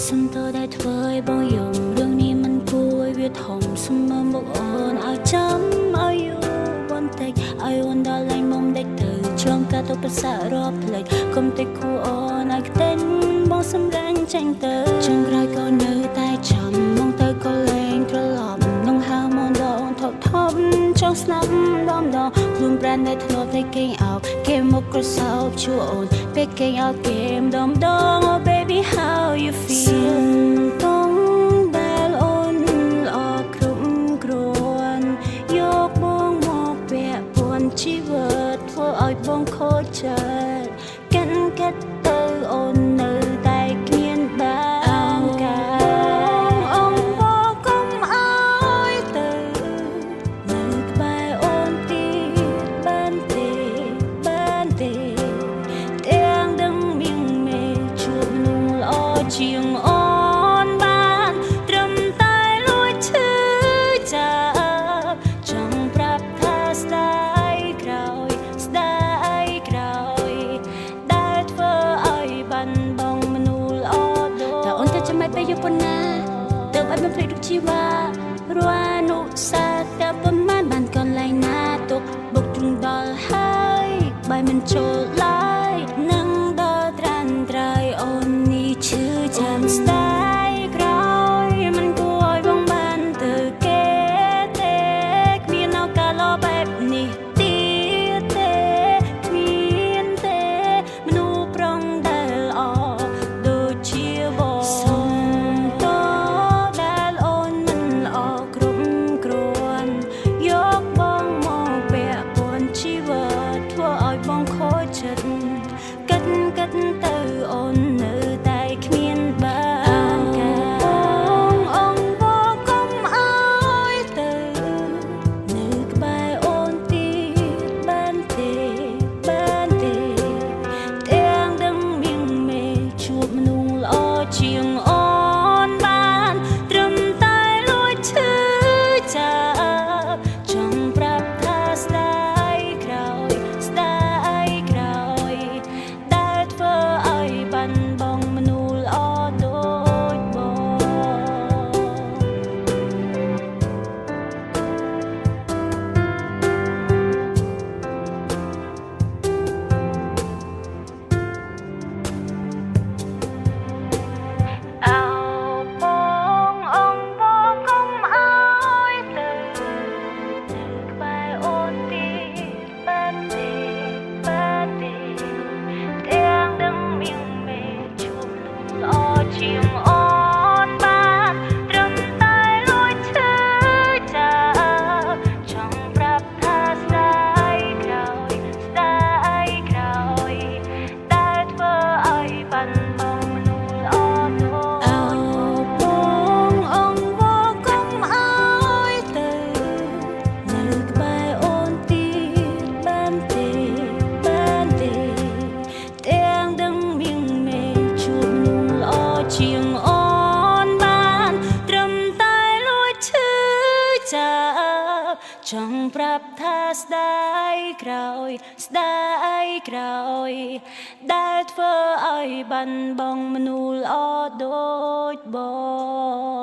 សំទោដែលធ្វើឲ្យបងយំរឿងនេះមិនគួរវាធំស្មើមកអូនឲ្យចាំឲ្យយូរបន្តិចឲ្យអូនដល់ឡើងមុំដេកទៅឆ្លងកាត់ទៅប្រសារាប់ផ្លេចកុំតិចគូអូនឲ្យខ្ទេញបងសម្រាញ់ចាញ់ទៅចង់ក្រោយក៏នៅតែចាំមកទៅក៏លែងត្រឡប់នឹងហៅមកដងថប់ថប់ចង់ស្លាប់ដំដងខ្លួនប្រាណដែលធ្លាប់តែគេងអោបគេមកក្រសោបជួអូនពេលគេងអោបគេដំដង Oh baby how you feel ต้องដែលអូនល្អគ្រប់គ្រាន់យកបងមកពាក់ព័ន្ធជីវិតធ្វើឲ្យបងខូចចិត្តកិនទៅអូននៅតែគ្មានបានការអងបងកុំអើយទៅនៅក្បែរអូនទៀតបានទេទាំងដឹងមៀងមេជួបមនុស្សល្អជាងអូនបានត្រឹមតែលួចឈឺចាប់ចង់ប្រាប់ថាស្ដាយក្រោយដែលធ្វើឲ្យបាត់បង់មនុស្សល្អដូចតើអូនទៅចាំមិនពេលយប់ប៉ុណ្ណាទើបឲ្យមិនភ្លេចរូបជីវ៉ារាល់អនុស្សាវរីយ៍តែប៉ុន្មានបានកន្លែងណាទុកបុកទ្រង់ដល់ហើយបាយមិនចូលឡើយនឹងដល់ត្រានត្រៃអូននេះឈឺចាំស្ដាយក្រោយមិនគួរឲ្យបងបានទៅគេទេគ្មានឱកាសល្អបែបនេះទៀតទេគ្មានទេមនុស្សប្រុងដែលល្អដូចជាបងសុំតដែលអូនមិនល្អគ្រប់គ្រាន់យកបងមកពាក់ព័ន្ធជីវិតធ្វើឲ្យបងខូចចិត្តកិនទៅអូននៅតែគ្មានបានការអងបងកុំអើយទៅនៅក្បែរអូនទៀតបានទេទាំងដឹងមៀងមេជួបមនុស្សល្អជាងអូនបានត្រឹមតែលួចឈឺចាប់ចង់ប្រាប់ថាស្ដាយក្រោយដែលធ្វើឲ្យបាត់បង់មនុស្សល្អដូចបងអោបងអងបងកុំអើយទៅនៅក្បែរអូនទៀតបានទេទាំងដឹងមៀងមេជួបមនុស្សល្អជាងអូនបានត្រឹមតែលួចឈឺចាប់ចង់ប្រាប់ថាស្ដាយក្រោយដែលធ្វើឲ្យបាត់បង់មនុស្សល្អដូចបងអងបងកុំអើយទៅនៅក្បែរអូនទៀតបានទេទាំងដឹងមៀងមេជួបមនុស្សល្អជាងអូនបានត្រឹមតែលួចឈឺចាប់ចង់ប្រាប់ថាស្ដាយក្រោយដែលធ្វើឲ្យបាត់បង់មនុស្សល្អដូចបង